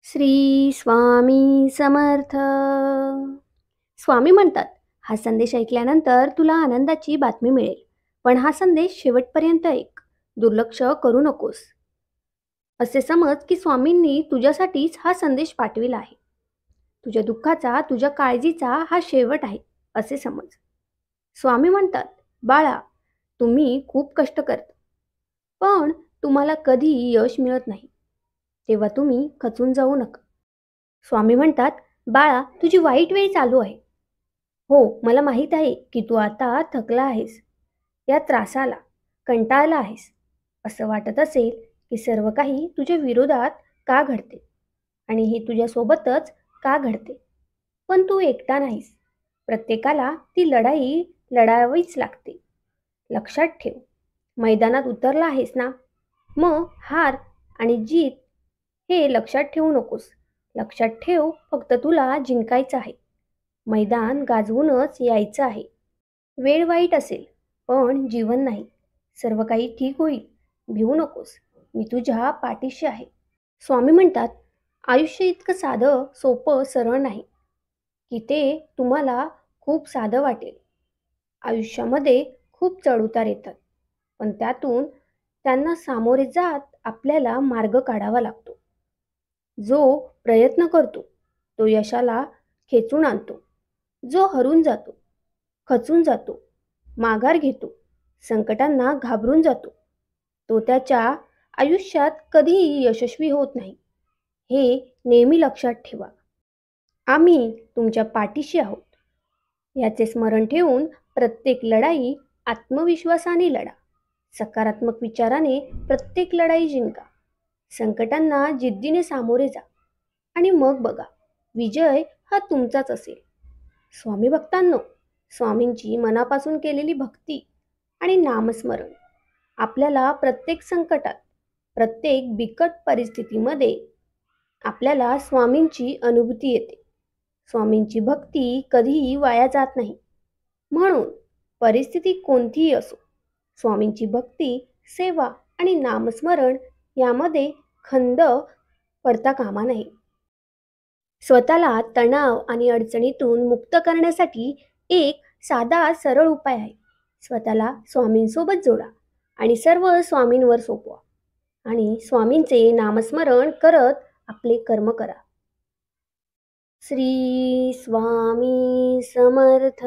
श्री स्वामी समर्थ. स्वामी म्हणतात, हा संदेश ऐकल्यानंतर तुला आनंदाची बातमी मिळेल, पण हा संदेश शेवटपर्यंत ऐक. दुर्लक्ष करू नकोस. असे समज की स्वामींनी तुझ्यासाठीच हा संदेश पाठविला आहे. तुझ्या दुःखाचा, तुझ्या काळजीचा हा शेवट आहे असे समज. स्वामी म्हणतात, बाळा, तुम्ही खूप कष्ट करता, पण तुम्हाला कधीही यश मिळत नाही. तेव्हा तुम्ही खचून जाऊ नका. स्वामी म्हणतात, बाळा, तुझी वाईट वेळ चालू आहे. हो, मला माहीत आहे की तू आता थकला आहेस, या त्रासाला कंटाळला आहेस. असं वाटत असेल की सर्व काही तुझ्या विरोधात का घडते आणि हे तुझ्यासोबतच का घडते. पण तू एकटा नाहीस. प्रत्येकाला ती लढाई लढावीच लागते. लक्षात ठेव, मैदानात उतरला आहेस ना, मग हार आणि जीत हे लक्षात ठेवू नकोस. लक्षात ठेव, फक्त तुला जिंकायचं आहे. मैदान गाजवूनच यायचं आहे. वेळ वाईट असेल, पण जीवन नाही. सर्व काही ठीक होईल. भिवू नकोस. मी तुझ्या पाठीशी आहे. स्वामी म्हणतात, आयुष्य इतकं साधं, सोपं, सरळ नाही की ते तुम्हाला खूप साधं वाटेल. आयुष्यामध्ये खूप चढउतार येतात, पण त्यातून त्यांना सामोरे जात आपल्याला मार्ग काढावा लागतो. जो प्रयत्न करतो तो यशाला खेचून आणतो. जो हरून जातो, खचून जातो, माघार घेतो, संकटांना घाबरून जातो, तो त्याच्या आयुष्यात कधीही यशस्वी होत नाही. हे नेहमी लक्षात ठेवा. आम्ही तुमच्या पाठीशी आहोत. याचे स्मरण ठेवून प्रत्येक लढाई आत्मविश्वासाने लढा. सकारात्मक विचाराने प्रत्येक लढाई जिंका. संकटांना जिद्दीने सामोरे जा आणि मग बघा, विजय हा तुमचाच असेल. स्वामी भक्तांनो, स्वामींची मनापासून केलेली भक्ती आणि नामस्मरण आपल्याला प्रत्येक संकटात, प्रत्येक बिकट परिस्थितीमध्ये आपल्याला स्वामींची अनुभूती येते. स्वामींची भक्ती कधीही वाया जात नाही. म्हणून परिस्थिती कोणतीही असो, स्वामींची भक्ती, सेवा आणि नामस्मरण यामध्ये खंड पडता कामा नये. स्वतःला तणाव आणि अडचणीतून मुक्त करण्यासाठी एक साधा सरळ उपाय आहे. स्वतःला स्वामींसोबत जोडा आणि सर्व स्वामींवर सोपवा आणि स्वामींचे नामस्मरण करत आपले कर्म करा. श्री स्वामी समर्थ.